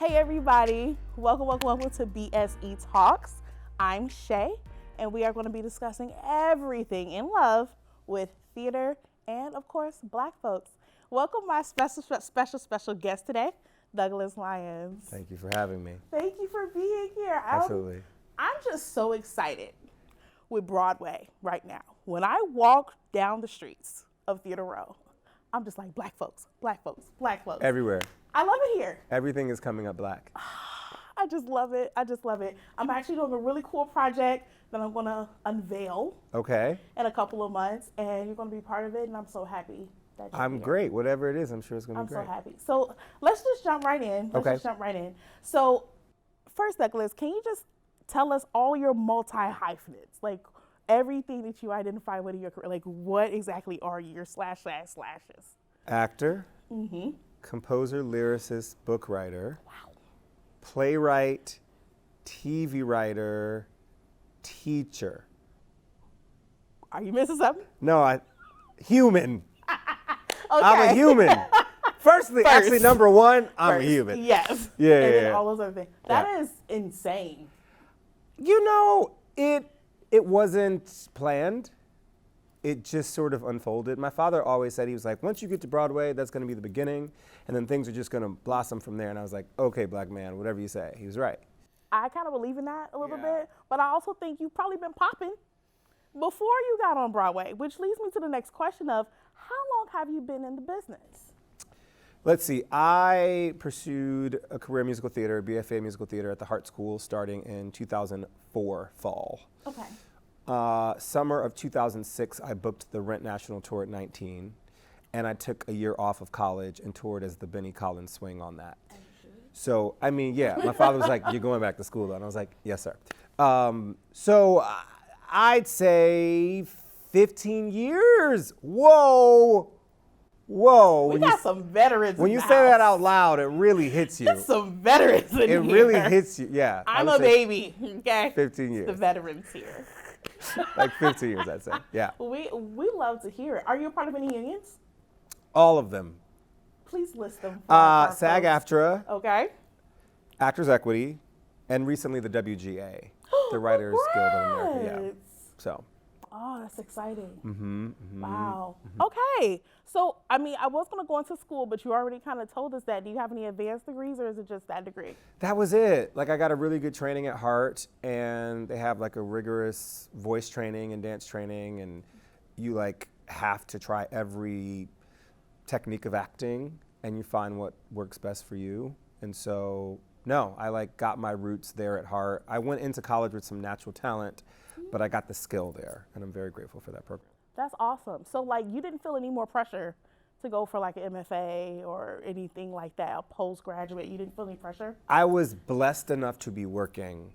Hey everybody, welcome to BSE Talks. I'm Shay, and we are going to be discussing everything in love with theater and, of course, Black folks. Welcome my special guest today, Douglas Lyons. Thank you for having me. Thank you for being here. Absolutely. I'm just so excited with Broadway right now. When I walk down the streets of Theater Row, I'm just like, Black folks, Black folks, Black folks. Everywhere. I love it here. Everything is coming up Black. I just love it. I'm actually doing a really cool project that I'm going to unveil Okay. in a couple of months, and you're going to be part of it, and I'm so happy that you're I'm here. great. Whatever it is, I'm sure it's going to be great. I'm so happy. So let's just jump right in. So first, Douglas, can you just tell us all your multi-hyphenates? Like everything that you identify with in your career, like what exactly are your slashes? Actor, composer, lyricist, book writer, playwright, TV writer, teacher. Are you missing something? No, human. Okay. I'm a human. Actually, number one, I'm a human. Yes. Yeah, and yeah, then all those other things. That is insane. You know, it wasn't planned. It just sort of unfolded. My father always said, he was like, once you get to Broadway, that's going to be the beginning, and then things are just going to blossom from there. And I was like, okay, Black man, whatever you say. He was right. I kind of believe in that a little bit, but I also think you've probably been popping before you got on Broadway, which leads me to the next question of how long have you been in the business? Let's see. I pursued a career in musical theater, BFA musical theater at the Hart School starting in 2004 fall. Okay. Summer of 2006, I booked the Rent National Tour at 19, and I took a year off of college and toured as the Benny Collins swing on that. So, I mean, yeah, my father was like, you're going back to school, and I was like, yes, sir. So I'd say 15 years. Whoa. We got some veterans. When you say that out loud, it really hits you. There's some veterans in here. It really hits you, yeah. I'm a baby, okay? 15 years. The veterans here. Like 15 years, I'd say, yeah. We love to hear it. Are you a part of any unions? All of them. Please list them. SAG-AFTRA. Okay. Actors Equity, and recently the WGA, the Writers Guild of America. Yeah. So. Oh, that's exciting. Wow. Okay. So, I mean, I was going to go into school, but you already kind of told us that. Do you have any advanced degrees, or is it just that degree? That was it. Like, I got a really good training at Hart, and they have like a rigorous voice training and dance training, and you like have to try every technique of acting, and you find what works best for you. And so, no, I like got my roots there at Hart. I went into college with some natural talent, but I got the skill there, and I'm very grateful for that program. That's awesome. So, like, you didn't feel any more pressure to go for like an MFA or anything like that, a postgraduate? You didn't feel any pressure? I was blessed enough to be working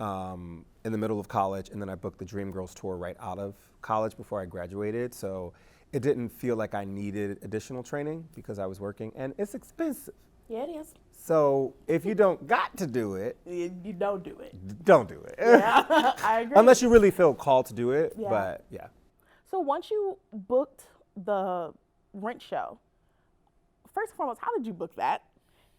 in the middle of college, and then I booked the Dreamgirls tour right out of college before I graduated. So it didn't feel like I needed additional training because I was working, and it's expensive. Yeah, it is. So if you don't got to do it, you don't do it. Don't do it. Yeah, I agree. Unless you really feel called to do it, Yeah. but yeah. So once you booked the Rent show, first and foremost, how did you book that?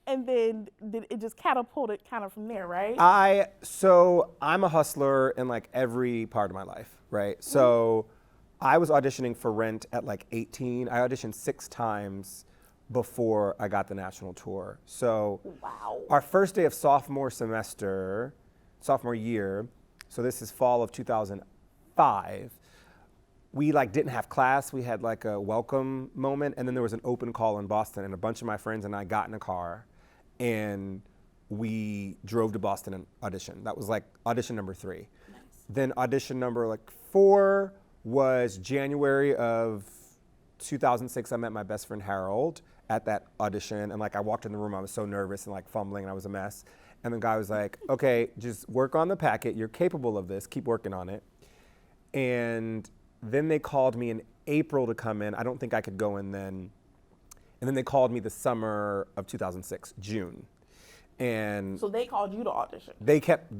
And then did it just catapulted kind of from there, right? So I'm a hustler in like every part of my life, right? So I was auditioning for Rent at like 18. I auditioned 6 times before I got the national tour. So our first day of sophomore year, so this is fall of 2005, we like didn't have class. We had like a welcome moment, and then there was an open call in Boston, and a bunch of my friends and I got in a car and we drove to Boston and auditioned. That was like audition number 3. Nice. Then audition number like 4 was January of 2006. I met my best friend Harold at that audition, and like I walked in the room, I was so nervous and like fumbling, and I was a mess. And the guy was like, okay, just work on the packet. You're capable of this. Keep working on it. And then they called me in April to come in. I don't think I could go in then. And then they called me the summer of 2006, June. And So they called you to audition.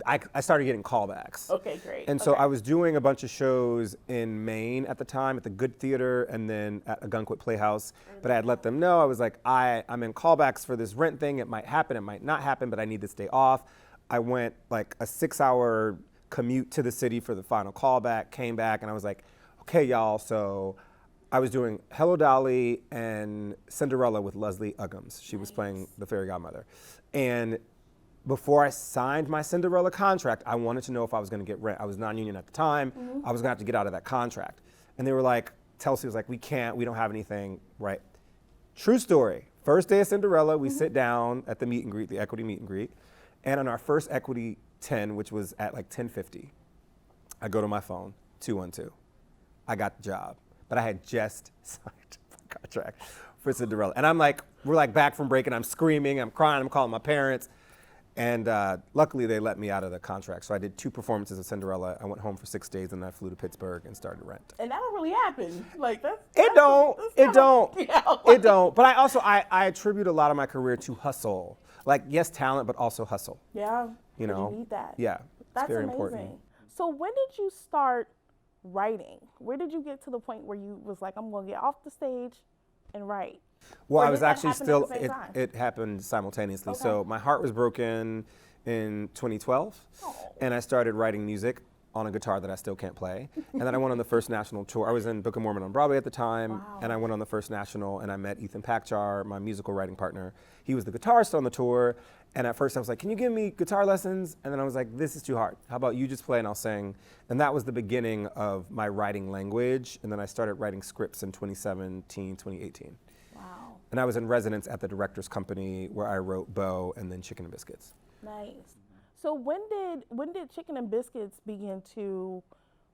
I started getting callbacks. Okay, great. And so I was doing a bunch of shows in Maine at the time at the Good Theater and then at Algonquin Playhouse. But I had let them know, I was like, I'm in callbacks for this rent thing. It might happen, it might not happen, but I need this day off. I went like a 6-hour commute to the city for the final callback, came back, and I was like, okay, y'all, so I was doing Hello Dolly and Cinderella with Leslie Uggams. She was playing the fairy godmother. And before I signed my Cinderella contract, I wanted to know if I was gonna get rent. I was non-union at the time. I was gonna have to get out of that contract. And they were like, Telsey was like, we don't have anything, right? True story. First day of Cinderella, we sit down at the meet and greet, the equity meet and greet. And on our first equity 10, which was at like 10:50, I go to my phone, 212. I got the job, but I had just signed my contract for Cinderella. And I'm like, we're like back from break and I'm screaming, I'm crying, I'm calling my parents. And luckily they let me out of the contract. So I did 2 performances of Cinderella. I went home for 6 days and then I flew to Pittsburgh and started Rent. And that don't really happen. Like It don't. But I also, I attribute a lot of my career to hustle. Like, yes, talent, but also hustle. Yeah. You know? You need that. Yeah. That's very amazing. important. So when did you start writing? Where did you get to the point where you was like, I'm gonna get off the stage and write? Well, Or I was did that actually happen at still, the same time? it happened simultaneously. Okay. So my heart was broken in 2012, and I started writing music on a guitar that I still can't play. And then I went on the first national tour. I was in Book of Mormon on Broadway at the time, and I went on the first national, and I met Ethan Packjar, my musical writing partner. He was the guitarist on the tour, and at first I was like, can you give me guitar lessons? And then I was like, this is too hard. How about you just play and I'll sing? And that was the beginning of my writing language, and then I started writing scripts in 2017, 2018. Wow. And I was in residence at the director's company where I wrote Beau and then Chicken and Biscuits. Nice. So when did Chicken and Biscuits begin to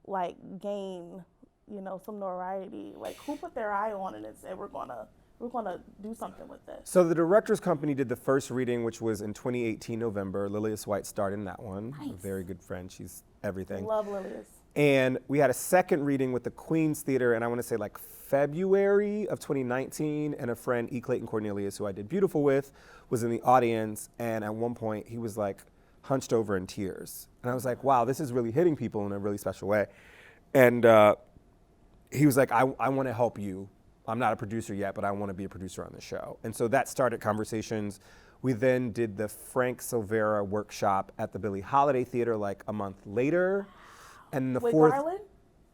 like gain, some notoriety? Like who put their eye on it and said we're gonna do something with this? So the director's company did the first reading, which was in 2018 November. Lilius White starred in that one. Nice. A very good friend. She's everything. Love Lilius. And we had a second reading with the Queen's Theater, and I want to say like February of 2019, and a friend, E. Clayton Cornelius, who I did Beautiful with, was in the audience, and at one point he was like hunched over in tears. And I was like, wow, this is really hitting people in a really special way. And he was like, I want to help you. I'm not a producer yet, but I want to be a producer on the show. And so that started conversations. We then did the Frank Silvera workshop at the Billie Holiday Theater like a month later. And the With fourth, Garland?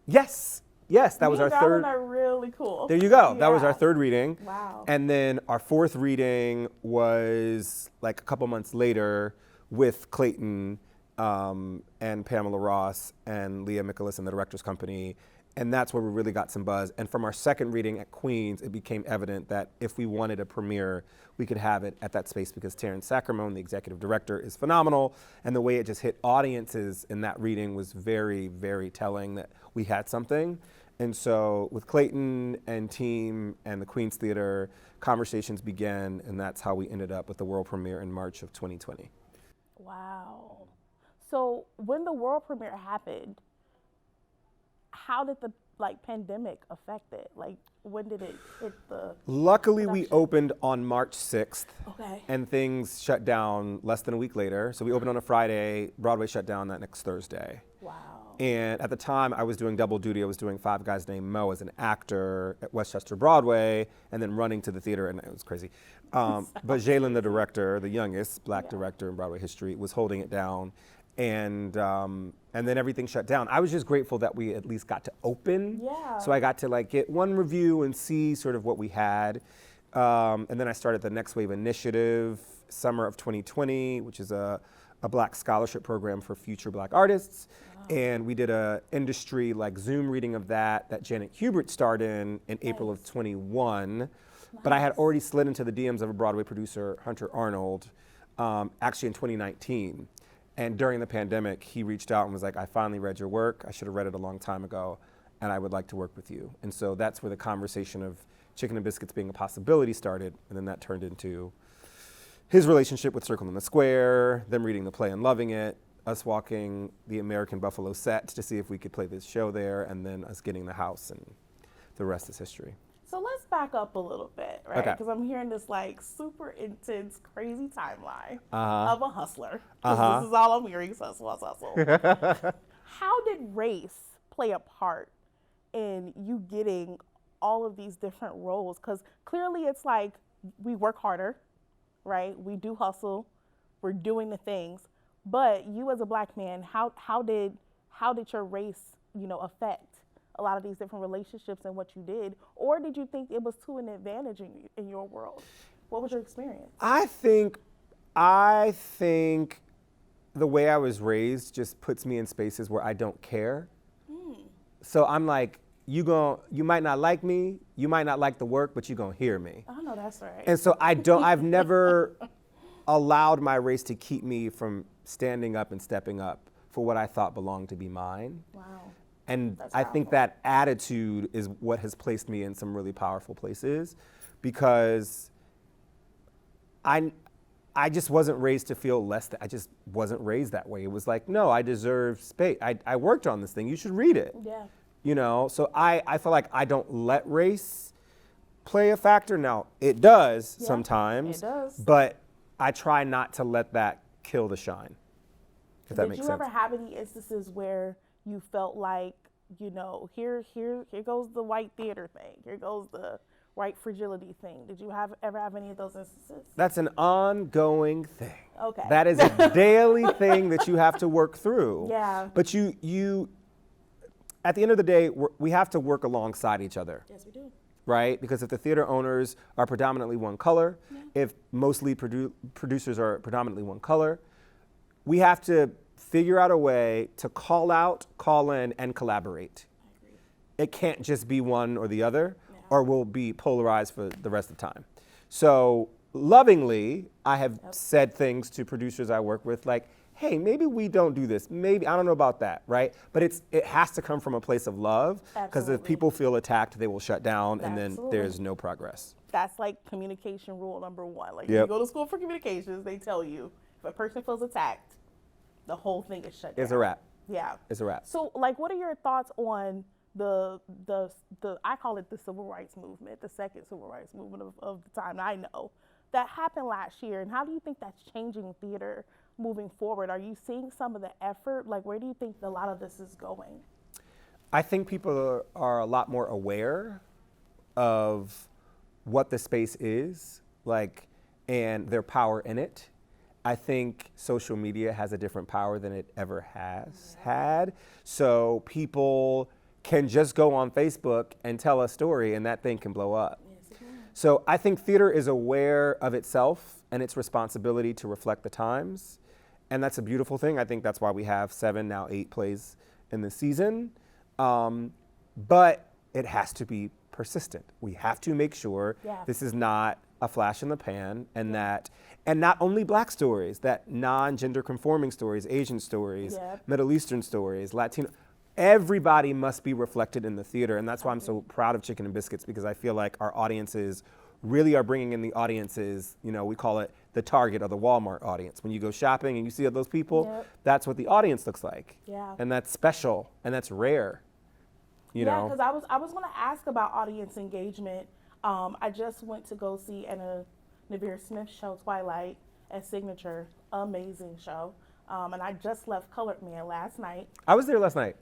yes, that was our Garland third. are really cool. There you go. Yeah. That was our third reading. Wow. And then our fourth reading was like a couple months later with Clayton and Pamela Ross and Leah Mikolas and the director's company. And that's where we really got some buzz. And from our second reading at Queens, it became evident that if we wanted a premiere, we could have it at that space because Terrence Sacramone, the executive director, is phenomenal. And the way it just hit audiences in that reading was very, very telling that we had something. And so with Clayton and team and the Queens Theater, conversations began, and that's how we ended up with the world premiere in March of 2020. Wow. So when the world premiere happened, how did the pandemic affect it? Like when did it hit the Luckily, production? we opened on March 6th. Okay. And things shut down less than a week later. So we opened on a Friday, Broadway shut down that next Thursday. Wow. And at the time, I was doing double duty. I was doing Five Guys Named Mo as an actor at Westchester Broadway, and then running to the theater, and it was crazy. But Jalen, the director, the youngest black director in Broadway history, was holding it down. And then everything shut down. I was just grateful that we at least got to open. Yeah. So I got to get one review and see sort of what we had. And then I started the Next Wave Initiative, summer of 2020, which is a black scholarship program for future black artists. Wow. And we did a industry Zoom reading of that Janet Hubert starred in April of 21. Nice. But I had already slid into the DMs of a Broadway producer, Hunter Arnold, actually in 2019. And during the pandemic, he reached out and was like, I finally read your work. I should have read it a long time ago, and I would like to work with you. And so that's where the conversation of Chicken and Biscuits being a possibility started, and then that turned into his relationship with Circle in the Square, them reading the play and loving it, us walking the American Buffalo set to see if we could play this show there, and then us getting the house, and the rest is history. So let's back up a little bit, right? Okay. Because I'm hearing this like super intense, crazy timeline Uh-huh. of a hustler. This is all I'm hearing, hustle, hustle, hustle. How did race play a part in you getting all of these different roles? Because clearly it's like we work harder, right? We do hustle, we're doing the things. But you as a black man, how did your race, affect a lot of these different relationships and what you did? Or did you think it was to an advantage in your world? What was your experience? I think the way I was raised just puts me in spaces where I don't care. So I'm like, you might not like me, you might not like the work, but you're gonna hear me. Oh no, that's right. And so I've never allowed my race to keep me from standing up and stepping up for what I thought belonged to be mine. Wow. And That's I think powerful. that attitude is what has placed me in some really powerful places, because I just wasn't raised to feel less than. I just wasn't raised that way. It was like, no, I deserve space. I worked on this thing. You should read it. Yeah. So I feel like I don't let race play a factor. Now, it does sometimes. It does. But I try not to let that kill the shine, if that makes sense. Did you ever have any instances where you felt like, here goes the white theater thing, here goes the white fragility thing? Did you ever have any of those instances? That's an ongoing thing. Okay. That is a daily thing that you have to work through. Yeah. But you at the end of the day, we have to work alongside each other. Yes, we do. Right? Because if the theater owners are predominantly one color, if most lead producers are predominantly one color, we have to figure out a way to call out, call in, and collaborate. I agree. It can't just be one or the other, or we'll be polarized for the rest of the time. So lovingly, I have said things to producers I work with like, hey, maybe we don't do this. Maybe, I don't know about that, right? But it has to come from a place of love, because if people feel attacked, they will shut down, and then there's no progress. That's like communication rule number one. Like, if you go to school for communications, they tell you if a person feels attacked, the whole thing is shut down. It's a wrap. Yeah. It's a wrap. So, like, what are your thoughts on the I call it the civil rights movement, the second civil rights movement of the time I know, that happened last year, and how do you think that's changing theater moving forward? Are you seeing some of the effort? Like, where do you think a lot of this is going? I think people are a lot more aware of what the space is, like, and their power in it. I think social media has a different power than it ever has had. So people can just go on Facebook and tell a story, and that thing can blow up. Yes, it can. So I think theater is aware of itself and its responsibility to reflect the times. And that's a beautiful thing. I think that's why we have 7, now 8 plays in the season. But it has to be persistent. We have to make sure this is not a flash in the pan, and and not only Black stories, that non-gender conforming stories, Asian stories, Middle Eastern stories, Latino, everybody must be reflected in the theater. And that's why I'm so proud of Chicken and Biscuits, because I feel like our audiences really are bringing in the audiences, we call it the Target or the Walmart audience. When you go shopping and you see those people, that's what the audience looks like. Yeah. And that's special and that's rare. You know? Because I was going to ask about audience engagement. I just went to go see Anna Nevere Smith's show, Twilight, at Signature. Amazing show. And I just left Colored Man last night. I was there last night.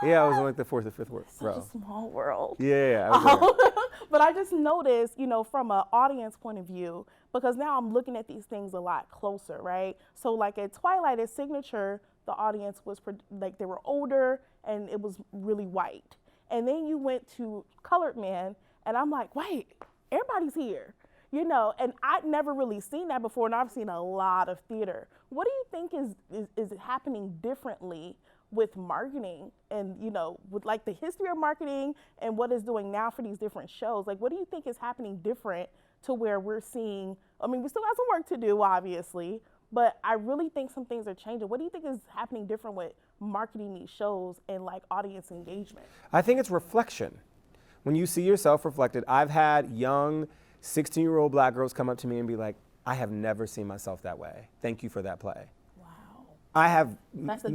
Yeah, I was in like the 4th or 5th row. Such a small world. Yeah, I was there. But I just noticed, from an audience point of view, because now I'm looking at these things a lot closer, right? So like at Twilight, at Signature, the audience was like, they were older and it was really white. And then you went to Colored Man and I'm like, wait, everybody's here, and I'd never really seen that before, and I've seen a lot of theater. What do you think is happening differently with marketing and, with like the history of marketing and what it's doing now for these different shows? Like, what do you think is happening different to where we're seeing, we still have some work to do, obviously, but I really think some things are changing. What do you think is happening different with marketing these shows and like audience engagement? I think it's reflection. When you see yourself reflected, I've had young 16-year-old Black girls come up to me and be like, I have never seen myself that way. Thank you for that play. I have met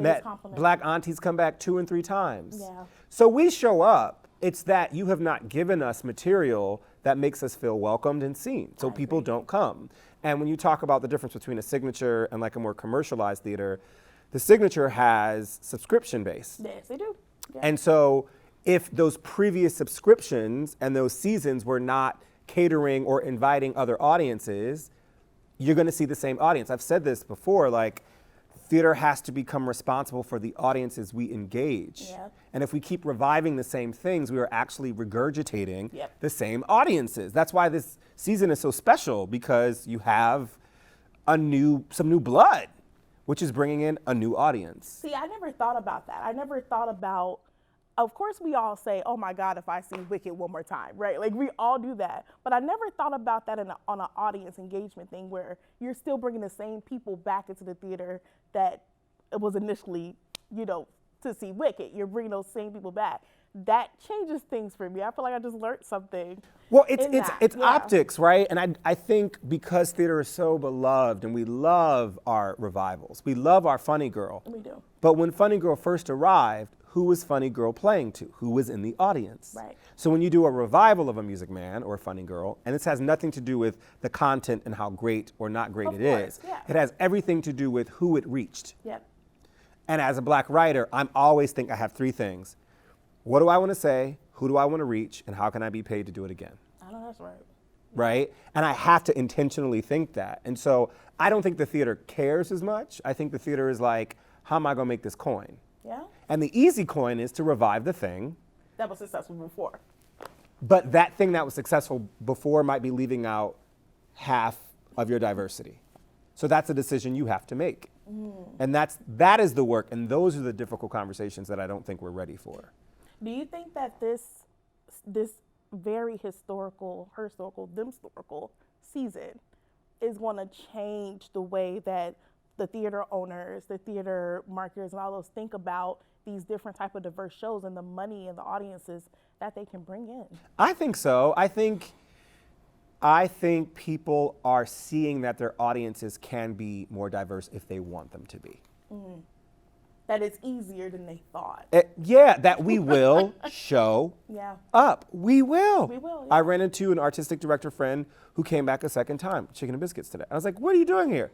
Black aunties come back 2 and 3 times. Yeah. So we show up It's that you have not given us material that makes us feel welcomed and seen. So people don't come. And when you talk about the difference between a signature and like a more commercialized theater, the signature has subscription base. Yes, they do. Yeah. And so if those previous subscriptions and those seasons were not catering or inviting other audiences, you're going to see the same audience. I've said this before, like, theater has to become responsible for the audiences we engage. Yep. And if we keep reviving the same things, we are actually regurgitating Yep. the same audiences. That's why this season is so special, because you have some new blood, which is bringing in a new audience. See, I never thought about that. I never thought about, of course we all say, oh my God, if I see Wicked one more time, right? Like we all do that. But I never thought about that on an audience engagement thing where you're still bringing the same people back into the theater that it was initially, to see Wicked. You're bringing those same people back. That changes things for me. I feel like I just learned something. Well, it's optics, right? And I think because theater is so beloved and we love our revivals, we love our Funny Girl. We do. But when Funny Girl first arrived, who was Funny Girl playing to? Who was in the audience? Right. So when you do a revival of a Music Man or a Funny Girl, and this has nothing to do with the content and how great or not great it is, it has everything to do with who it reached. Yep. And as a Black writer, I have three things. What do I want to say? Who do I want to reach? And how can I be paid to do it again? I know that's right. Right? And I have to intentionally think that. And so I don't think the theater cares as much. I think the theater is like, how am I going to make this coin? Yeah. And the easy coin is to revive the thing. That was successful before. But that thing that was successful before might be leaving out half of your diversity. So that's a decision you have to make. And that is the work. And those are the difficult conversations that I don't think we're ready for. Do you think that this very historical season is going to change the way that the theater owners, the theater marketers, and all those think about these different type of diverse shows and the money and the audiences that they can bring in? I think so. I think people are seeing that their audiences can be more diverse if they want them to be. That it's easier than they thought. That we will show up. We will. We will. I ran into an artistic director friend who came back a second time, Chicken and Biscuits today. I was like, what are you doing here?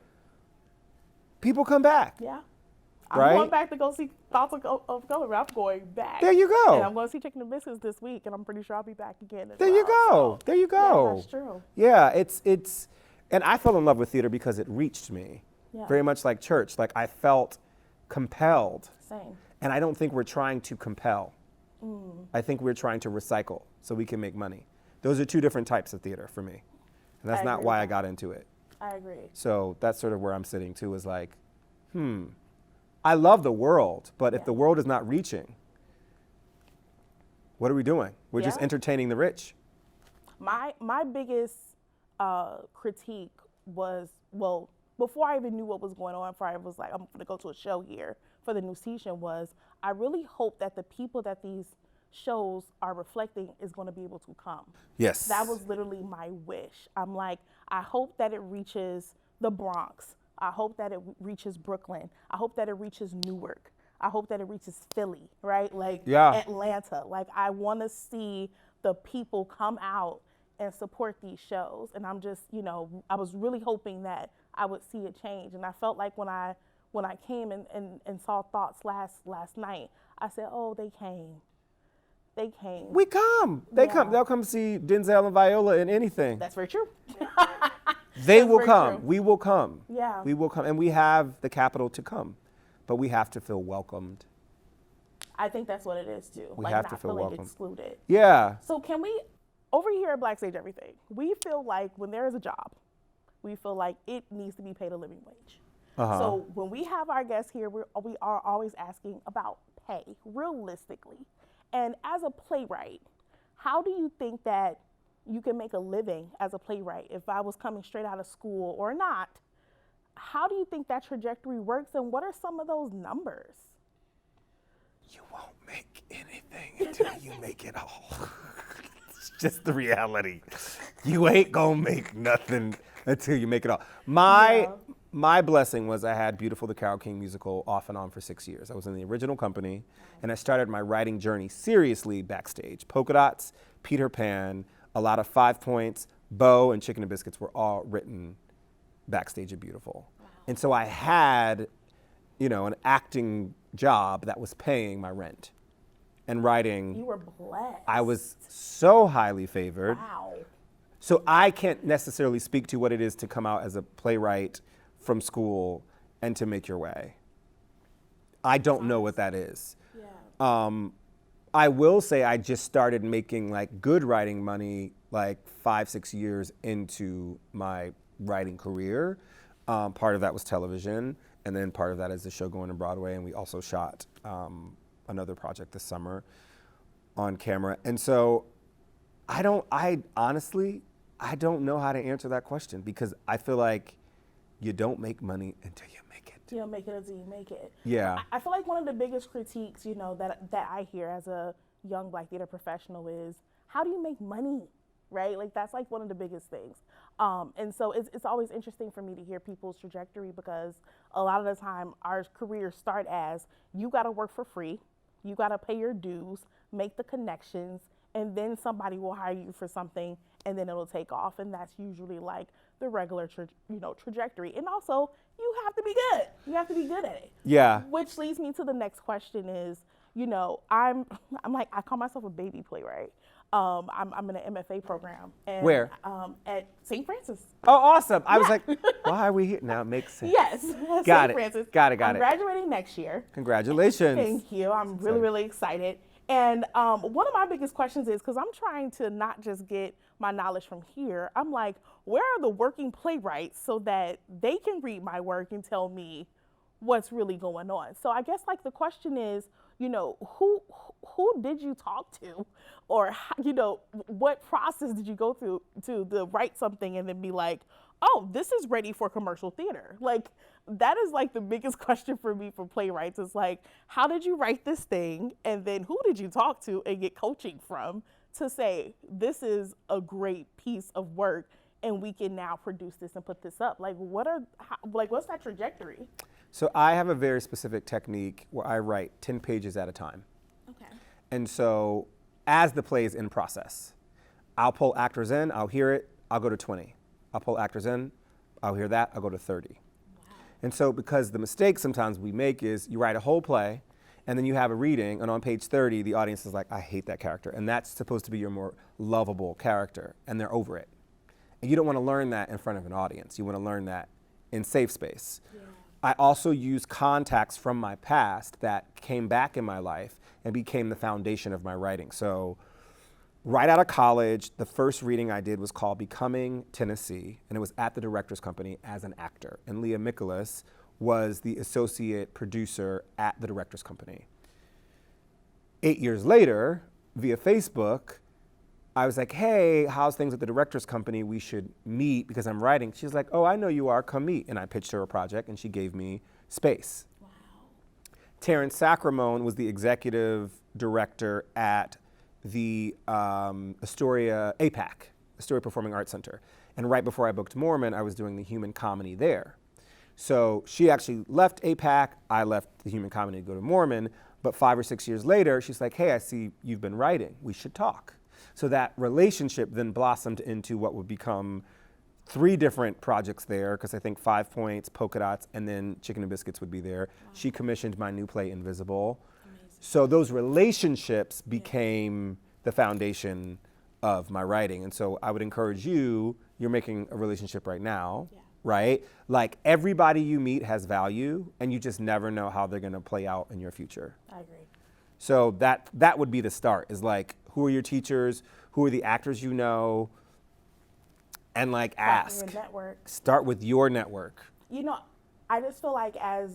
People come back. Yeah. Right? I'm going back to go see Thoughts of Color. I'm going back. There you go. And I'm going to see Chicken and Biscuits this week, and I'm pretty sure I'll be back again. There you go. There you go. Yeah, that's true. Yeah, it's, and I fell in love with theater because it reached me. Yeah. Very much like church. Like I felt compelled. Same. And I don't think we're trying to compel. I think we're trying to recycle so we can make money. Those are two different types of theater for me. And that's not why I got into it. I agree. So that's sort of where I'm sitting too, is like, I love the world, but if the world is not reaching, what are we doing? We're just entertaining the rich. My biggest critique was, well, before I even knew what was going on, before I was like, I'm going to go to a show here for the new season, was I really hope that the people that these shows are reflecting is going to be able to come. Yes. That was literally my wish. I'm like, I hope that it reaches the Bronx. I hope that it reaches Brooklyn. I hope that it reaches Newark. I hope that it reaches Philly, right? Like Atlanta. Like I want to see the people come out and support these shows. And I'm just, I was really hoping that I would see a change. And I felt like when I came and saw Thoughts last night, I said, oh, they came. They came. We come. They come. They'll come see Denzel and Viola in anything. That's very true. They will come. We will come. Yeah. We will come. And we have the capital to come. But we have to feel welcomed. I think that's what it is too. We like have not to feel feeling welcome. excluded. Yeah. So can we, over here at Black Stage Everything, we feel like when there is a job, we feel like it needs to be paid a living wage. So when we have our guests here, we are always asking about pay, realistically. And as a playwright, how do you think that you can make a living as a playwright? If I was coming straight out of school or not, how do you think that trajectory works, and what are some of those numbers? You won't make anything until you make it all. It's just the reality. You ain't gonna make nothing until you make it all. My my blessing was I had Beautiful the Carole King musical off and on for 6 years. I was in the original company, and I started my writing journey seriously backstage. Polka Dots, Peter Pan, a lot of 5 Points, Bo, and Chicken and Biscuits were all written backstage at Beautiful. Wow. And so I had, an acting job that was paying my rent. And writing. You were blessed. I was so highly favored. Wow. So I can't necessarily speak to what it is to come out as a playwright from school and to make your way. I don't know what that is. Yeah. I will say I just started making like good writing money like 5-6 years into my writing career. Part of that was television, and then part of that is the show going to Broadway, and we also shot another project this summer on camera. And so I honestly don't know how to answer that question, because I feel like you don't make money until you make it. You don't make it until you make it. Yeah. I feel like one of the biggest critiques, that I hear as a young Black theater professional is, how do you make money, right? Like, that's like one of the biggest things. And so it's always interesting for me to hear people's trajectory, because a lot of the time our careers start as, you got to work for free, you got to pay your dues, make the connections, and then somebody will hire you for something, and then it'll take off. And that's usually like the regular, trajectory. And also, you have to be good. You have to be good at it. Yeah. Which leads me to the next question is, I'm like, I call myself a baby playwright. I'm in an MFA program. And, Where? At St. Francis. Oh, awesome. I was like, why are we here? Now it makes sense. Yes. Got St. it. Francis. Got it. I'm graduating next year. Congratulations. Thank you. I'm really, really excited. And one of my biggest questions is, because I'm trying to not just get my knowledge from here, I'm like, where are the working playwrights so that they can read my work and tell me what's really going on? So I guess like the question is, who did you talk to, or what process did you go through to write something and then be like, oh, this is ready for commercial theater? Like, that is like the biggest question for me for playwrights. Is like, how did you write this thing, and then who did you talk to and get coaching from to say, this is a great piece of work and we can now produce this and put this up? Like, what's that trajectory? So I have a very specific technique where I write 10 pages at a time. Okay. And so as the play is in process, I'll pull actors in, I'll hear it, I'll go to 20. I'll pull actors in, I'll hear that, I'll go to 30. Wow. And so, because the mistake sometimes we make is, you write a whole play, and then you have a reading, and on page 30, the audience is like, I hate that character. And that's supposed to be your more lovable character, and they're over it. And you don't want to learn that in front of an audience. You want to learn that in safe space. Yeah. I also use contacts from my past that came back in my life and became the foundation of my writing. So right out of college, the first reading I did was called Becoming Tennessee, and it was at the Directors Company as an actor. And Leah Mikolas was the associate producer at the Directors Company. 8 years later, via Facebook, I was like, hey, how's things at the Directors Company? We should meet because I'm writing. She's like, oh, I know you are, come meet. And I pitched her a project, and she gave me space. Wow. Terrence Sacramone was the executive director at the Astoria APAC, Astoria Performing Arts Center. And right before I booked Mormon, I was doing the human comedy there. So she actually left APAC, I left the human comedy to go to Mormon, but 5 or 6 years later, she's like, hey, I see you've been writing, we should talk. So that relationship then blossomed into what would become 3 different projects there, because I think 5 Points, Polka Dots, and then Chicken and Biscuits would be there. Wow. She commissioned my new play, Invisible. Amazing. So those relationships became the foundation of my writing. And so I would encourage you, you're making a relationship right now, right? Like, everybody you meet has value, and you just never know how they're gonna play out in your future. I agree. So that would be the start, is like, who are your teachers? Who are the actors you know? And like, ask. Your network. Start with your network. I just feel like, as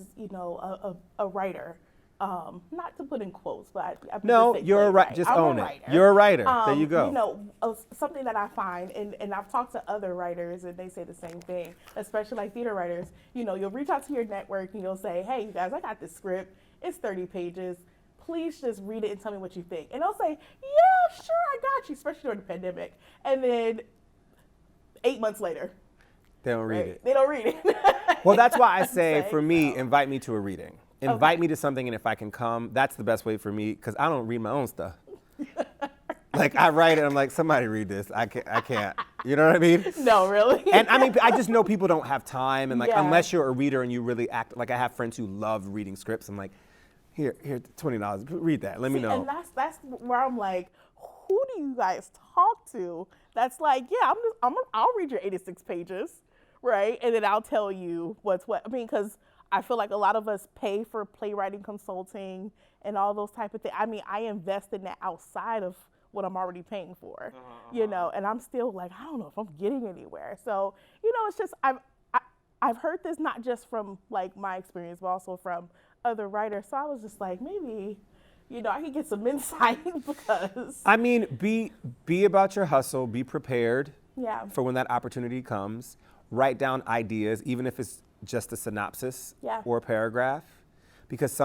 a writer, not to put in quotes, but no, you're a writer. Just own it. You're a writer. There you go. Something that I find, and I've talked to other writers, and they say the same thing, especially like theater writers. You'll reach out to your network and you'll say, hey, you guys, I got this script. It's 30 pages. Please just read it and tell me what you think. And they'll say, yeah, sure, I got you, especially during the pandemic. And then 8 months later, They don't read right? it. They don't read it. Well, that's why I say, for me, invite me to a reading. Invite me to something, and if I can come, that's the best way for me, because I don't read my own stuff. Like, I write it, I'm like, somebody read this. I can't. You know what I mean? No, really. And I mean, I just know people don't have time, and like, Yeah. unless you're a reader and you really act, like I have friends who love reading scripts. I'm like, here, $20, read that. Let me know. And that's where I'm like, who do you guys talk to? That's like, yeah, I'll read your 86 pages, right? And then I'll tell you what's what. I mean, because I feel like a lot of us pay for playwriting consulting and all those type of things. I mean, I invest in that outside of what I'm already paying for, you know, and I'm still like, I don't know if I'm getting anywhere. So, you know, it's just, I've heard this not just from like my experience, but also from other writers. So I was just like, maybe, you know, I could get some insight because. I mean, be about your hustle, be prepared Yeah. for when that opportunity comes. Write down ideas, even if it's just a synopsis Yeah. or a paragraph. Because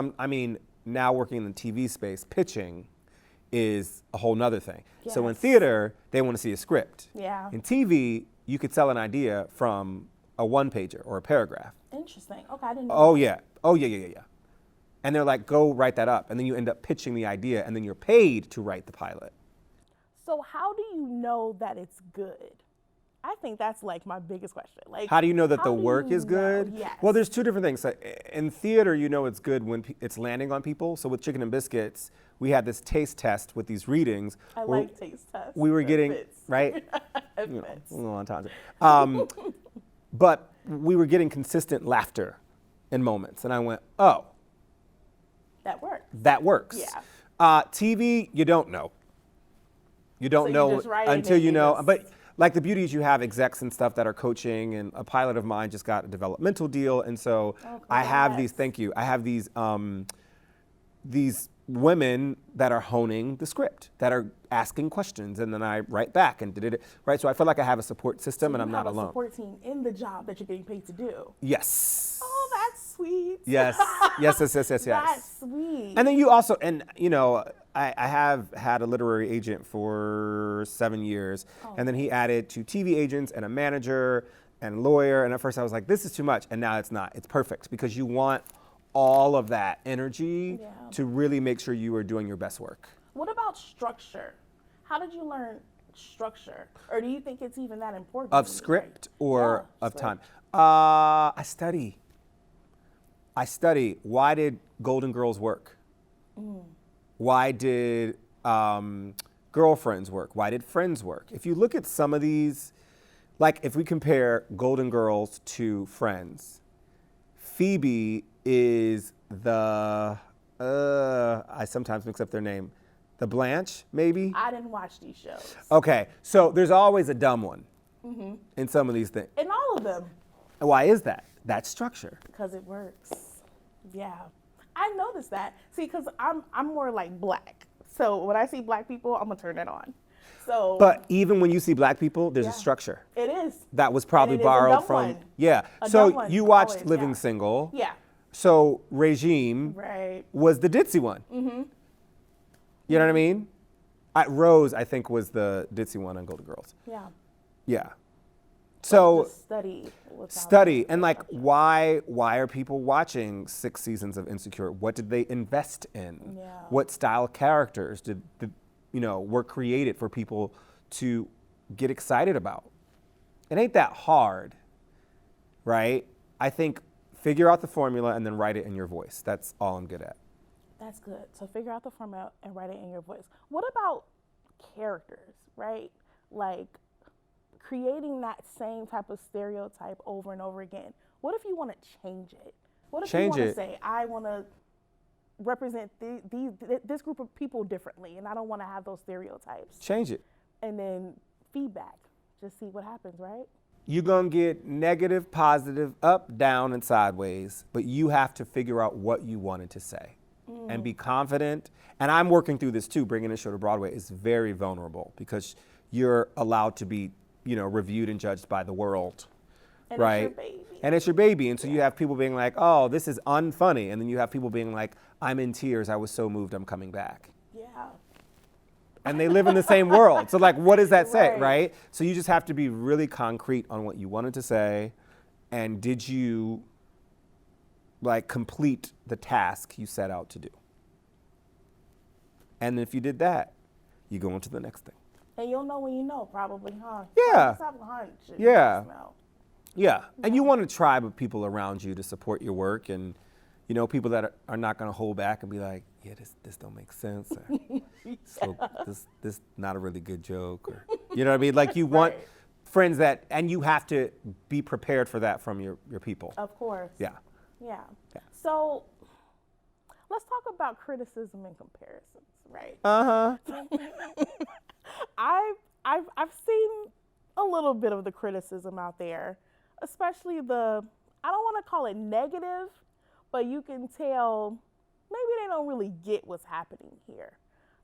now working in the TV space, pitching is a whole nother thing. So in Yes. theater, they want to see a script. Yeah. In TV, you could sell an idea from a one-pager or a paragraph. Interesting. Okay, I didn't know. Oh, yeah. Oh, yeah. And they're like, go write that up. And then you end up pitching the idea, and then you're paid to write the pilot. So how do you know that it's good? I think that's like my biggest question. Like, How do you know that the how do work you is good? know? Yes. Well, there's two different things. So in theater, you know it's good when it's landing on people. So with Chicken and Biscuits, we had this taste test with these readings. I where like taste tests. We were It getting, fits. right? It You know, fits. a little on tangent. But we were getting consistent laughter in moments. And I went, oh, That works. that works. Yeah. TV, you don't know. You don't So you know just write it until and you you know. just- But like the beauty is you have execs and stuff that are coaching, and a pilot of mine just got a developmental deal, and so I have these. congrats. Thank you. I have these women that are honing the script, that are asking questions, and then I write back and did it right. So I feel like I have a support system, and I'm not You have a alone. support team in the job that you're getting paid to do. Yes. Oh, that's sweet. Yes. Yes. That's sweet. And then you also, and you know, I have had a literary agent for 7 years, and then he added 2 TV agents and a manager and a lawyer. And at first I was like, this is too much. And now it's not. It's perfect because you want all of that energy to really make sure you are doing your best work. What about structure? How did you learn structure? Or do you think it's even that important? Of when you script write? or Yeah, of script. time? I study. Why did Golden Girls work? Why did Girlfriends work? Why did Friends work? If you look at some of these, like if we compare Golden Girls to Friends, Phoebe is the, I sometimes mix up their name, the Blanche, maybe? I didn't watch these shows. Okay, so there's always a dumb one in some of these things. In all of them. Why is that? That's structure. Because it works. Yeah. I noticed that. See, because I'm more like black. So when I see black people, I'm going to turn it on. So But even when you see black people, there's Yeah. a structure. it is. That was probably And it is a borrowed dumb from, one. yeah. A So dumb one, you watched always, Living yeah. Single. Yeah. So Regime Right. was the ditzy one. Mm-hmm. You know what I mean? Rose, I think, was the ditzy one on Golden Girls. Yeah. Yeah. So Just study. without study the and like structure. why are people watching 6 seasons of Insecure? What did they invest in? Yeah. What style characters did were created for people to get excited about? It ain't that hard, right? I think figure out the formula and then write it in your voice. That's all I'm good at. That's good. So figure out the formula and write it in your voice. What about characters, right? Like creating that same type of stereotype over and over again. What if you want to change it? What if you Change want to it. say, I want to represent this group of people differently, and I don't want to have those stereotypes? Change it. And then feedback. Just see what happens, right? You're going to get negative, positive, up, down, and sideways, but you have to figure out what you wanted to say and be confident. And I'm working through this too. Bringing a show to Broadway is very vulnerable because you're allowed to be, reviewed and judged by the world, And right? it's your baby. And it's your baby. And so you have people being like, oh, this is unfunny. And then you have people being like, I'm in tears. I was so moved. I'm coming back. Yeah. and they live in the same world. So like, what does that say, Right. right? So you just have to be really concrete on what you wanted to say, and did you like complete the task you set out to do? And if you did that, you go on to the next thing. And you'll know when you know, probably, huh? Yeah. Just have a hunch. And Yeah. just know. Yeah, and you want a tribe of people around you to support your work, and you know, people that are not going to hold back and be like, yeah, this don't make sense, or so this not a really good joke, or you know what I mean? Like you want Right. friends that, and you have to be prepared for that from your people. Of course. Yeah. Yeah. Yeah. So let's talk about criticism and comparisons, right? I've seen a little bit of the criticism out there, especially the, I don't want to call it negative, but you can tell maybe they don't really get what's happening here.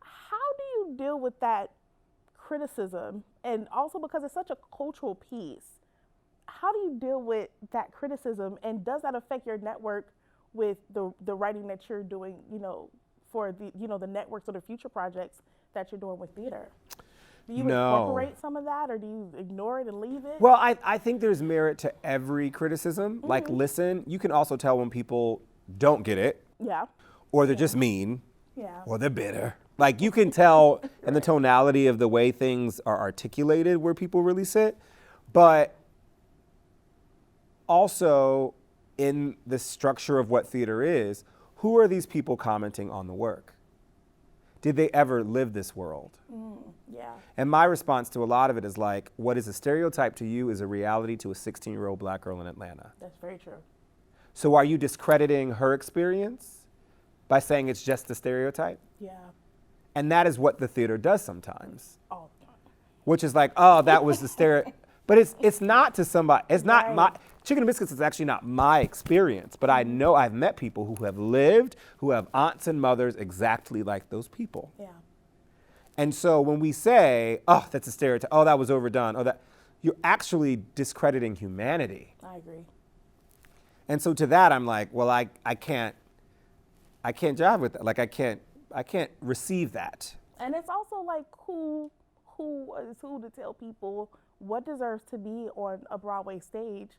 How do you deal with that criticism? And also because it's such a cultural piece, how do you deal with that criticism, and does that affect your network with the writing that you're doing, you know, for the, you know, the networks or the future projects that you're doing with theater? Do you incorporate some of that, or do you ignore it and leave it? Well, I think there's merit to every criticism. Like, listen, you can also tell when people don't get it, Yeah. or they're just mean, Yeah. or they're bitter. Like, you can tell in the tonality of the way things are articulated where people really sit. But also in the structure of what theater is, who are these people commenting on the work? Did they ever live this world? Yeah. And my response to a lot of it is like, what is a stereotype to you is a reality to a 16-year-old black girl in Atlanta. That's very true. So are you discrediting her experience by saying it's just a stereotype? Yeah. And that is what the theater does sometimes, All the time. which is like, oh, that was the stereotype. But it's not to somebody, it's not Right. my, Chicken and Biscuits is actually not my experience, but I know I've met people who have lived, who have aunts and mothers exactly like those people. Yeah. And so when we say, oh, that's a stereotype, oh, that was overdone, oh, that, you're actually discrediting humanity. I agree. And so to that, I'm like, well, I can't jive with that. Like, I can't receive that. And it's also like who is who to tell people what deserves to be on a Broadway stage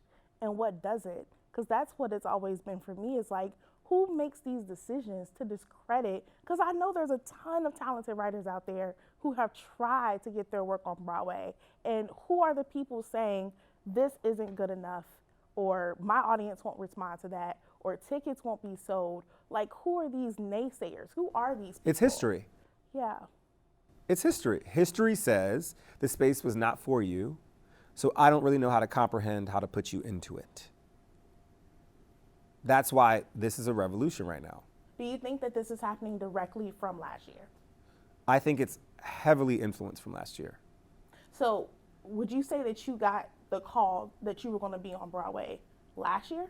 and what doesn't. Because that's what it's always been for me, is like, who makes these decisions to discredit? Because I know there's a ton of talented writers out there who have tried to get their work on Broadway. And who are the people saying, this isn't good enough, or my audience won't respond to that, or tickets won't be sold? Like, who are these naysayers? Who are these people? It's history. Yeah. It's history. History says the space was not for you, so I don't really know how to comprehend how to put you into it. That's why this is a revolution right now. Do you think that this is happening directly from last year? I think it's heavily influenced from last year. So would you say that you got the call that you were going to be on Broadway last year?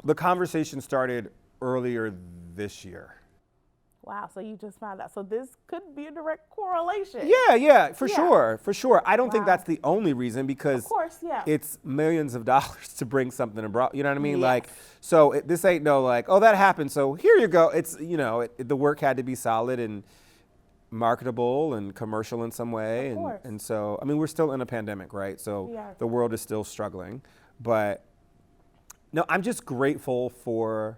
The conversation started earlier this year. Wow, so you just found out. So this could be a direct correlation. Yeah, for Yeah. sure. I don't think Wow. that's the only reason, because Of course, yeah. it's millions of dollars to bring something abroad. You know what I mean? Yes. Like, so this ain't no like, oh, that happened, so here you go. It's, you know, the work had to be solid and marketable and commercial in some way. Of course. And so, I mean, we're still in a pandemic, right? So We are. the world is still struggling. But no, I'm just grateful for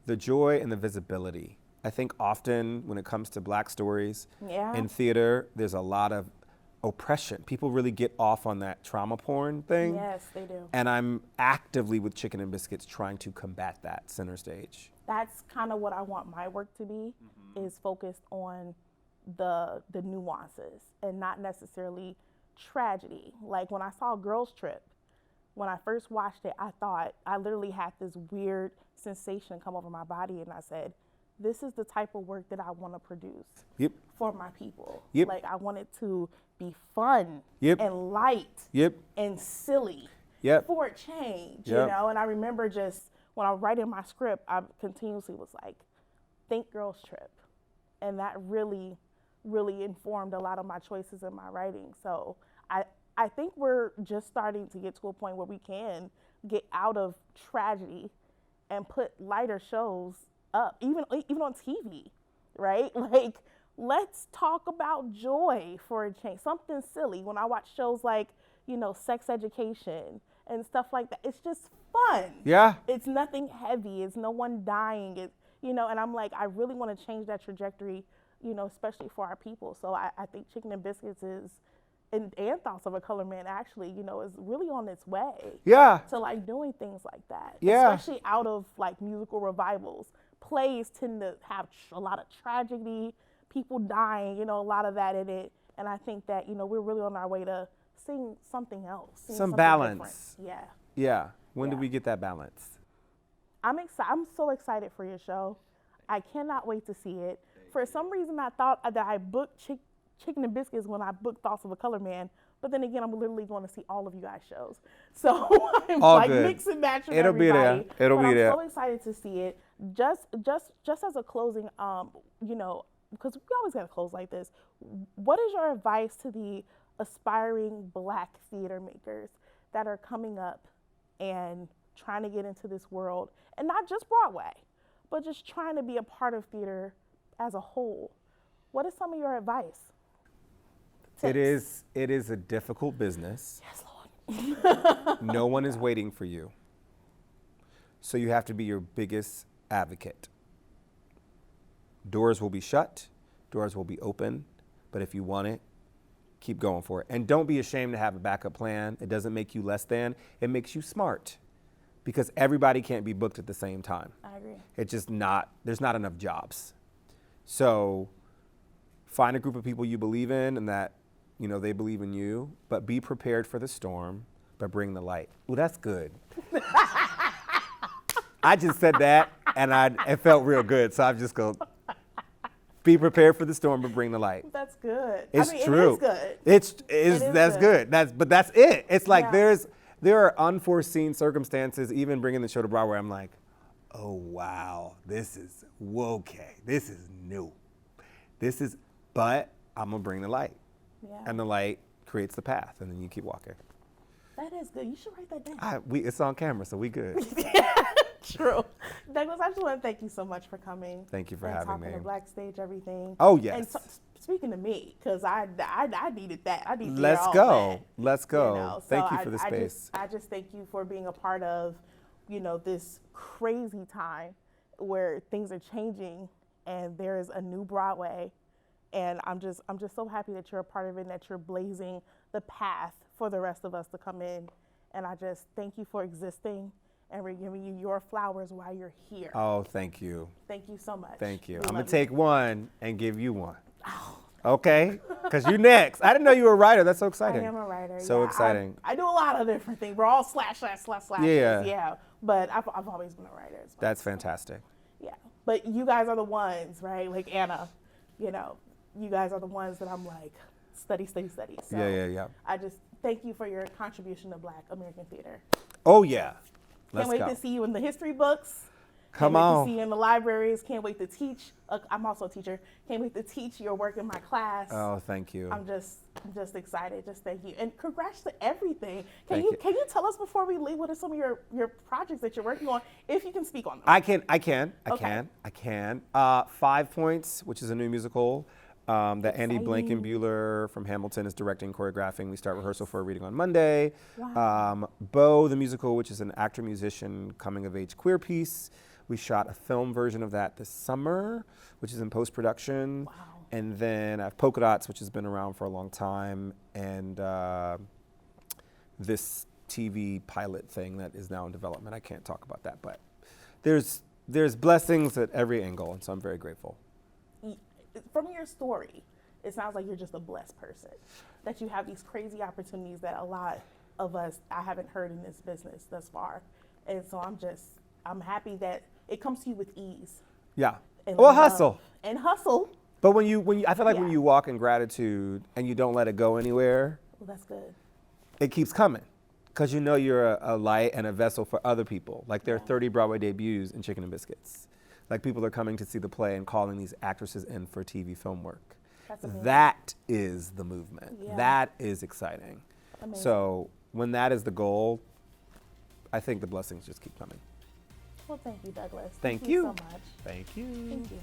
the joy and the visibility. I think often when it comes to black stories Yeah. in theater, there's a lot of oppression. People really get off on that trauma porn thing. Yes, they do. And I'm actively with Chicken and Biscuits trying to combat that center stage. That's kind of what I want my work to be, is focused on the nuances and not necessarily tragedy. Like when I saw Girls Trip, when I first watched it, I literally had this weird sensation come over my body, and I said, this is the type of work that I want to produce Yep. for my people. Yep. Like, I want it to be fun Yep. and light Yep. and silly Yep. for a change, Yep. you know? And I remember just when I was writing my script, I continuously was like, think Girls Trip. And that really, really informed a lot of my choices in my writing. So I think we're just starting to get to a point where we can get out of tragedy and put lighter shows up, even on TV. right? Like, let's talk about joy for a change. Something silly. When I watch shows like, Sex Education and stuff like that, it's just fun. Yeah. It's nothing heavy. It's no one dying. And I'm like, I really want to change that trajectory, especially for our people. So I think Chicken and Biscuits and Thoughts of a Color Man actually, is really on its way. Yeah. To like doing things like that. Yeah. Especially out of like musical revivals. Plays tend to have a lot of tragedy, people dying, a lot of that in it. And I think that, we're really on our way to seeing something else. Some balance. Different. Yeah. Yeah. When do we get that balance? I'm so excited for your show. I cannot wait to see it. For some reason, I thought that I booked Chicken and Biscuits when I booked Thoughts of a Color Man. But then again, I'm literally going to see all of you guys' shows. So I'm all like good. Mix and match with It'll everybody. Be there. It'll be there. I'm so excited to see it. Just as a closing, because we always got to close like this. What is your advice to the aspiring Black theater makers that are coming up and trying to get into this world, and not just Broadway, but just trying to be a part of theater as a whole? What is some of your advice? Tips. It is a difficult business. Yes, Lord. No one is waiting for you. So you have to be your biggest advocate. Doors will be shut, doors will be open, but if you want it, keep going for it. And don't be ashamed to have a backup plan. It doesn't make you less than, it makes you smart. Because everybody can't be booked at the same time. I agree. It's just there's not enough jobs. So find a group of people you believe in and that, they believe in you, but be prepared for the storm, but bring the light. Well, that's good. I just said that and it felt real good. So I'm just going, be prepared for the storm, but bring the light. That's good. It's true. It is good. That's good. But that's it. It's like there are unforeseen circumstances, even bringing the show to Broadway. I'm like, oh, wow, this is okay. This is new. But I'm going to bring the light. Yeah. And the light creates the path, and then you keep walking. That is good. You should write that down. It's on camera, so we good. True. Douglas, I just want to thank you so much for coming. Thank you for having me. Talking to Black Stage, everything. Oh, yes. And speaking to me, because I needed that. I need to Let's hear go. all that, Let's go. Thank you for the space. I just thank you for being a part of, this crazy time where things are changing and there is a new Broadway. And I'm just so happy that you're a part of it and that you're blazing the path for the rest of us to come in. And I just thank you for existing, and we're giving you your flowers while you're here. Oh, thank you. Thank you so much. Thank you. We I'm going love to take you. one and give you one. Oh. Okay? Because you next. I didn't know you were a writer. That's so exciting. I am a writer. So exciting. I do a lot of different things. We're all slash. Yeah. But I've always been a writer as well. That's fantastic. Yeah. But you guys are the ones, right? Like Anna, you guys are the ones that I'm like, study. So Yeah. I just thank you for your contribution to Black American theater. Oh, yeah. Let's Can't wait go. to see you in the history books. Come Can't wait on. to see you in the libraries. Can't wait to teach. I'm also a teacher. Can't wait to teach your work in my class. Oh, thank you. I'm just excited. Just thank you. And congrats to everything. Thank you. Can you tell us before we leave what are some of your projects that you're working on, if you can speak on them? I can. Okay. 5 Points, which is a new musical that Andy Exciting. Blankenbuehler from Hamilton is directing and choreographing. We start rehearsal for a reading on Monday. Wow. Bo, the musical, which is an actor-musician coming-of-age queer piece. We shot a film version of that this summer, which is in post-production. Wow. And then I have Polka Dots, which has been around for a long time, and this TV pilot thing that is now in development. I can't talk about that, but there's blessings at every angle, and so I'm very grateful. From your story, it sounds like you're just a blessed person, that you have these crazy opportunities that a lot of us, I haven't heard in this business thus far. And so I'm happy that it comes to you with ease. Yeah. And Well, love. hustle. And hustle. But when you, I feel like when Yeah. you walk in gratitude and you don't let it go anywhere, Well, that's good. it keeps coming. Because you know you're a light and a vessel for other people. Like there are 30 Broadway debuts in Chicken and Biscuits. Like people are coming to see the play and calling these actresses in for TV film work. That's amazing. That is the movement. Yeah. That is exciting. Amazing. So when that is the goal, I think the blessings just keep coming. Well, thank you, Douglas. Thank you. so much. Thank you. Thank you.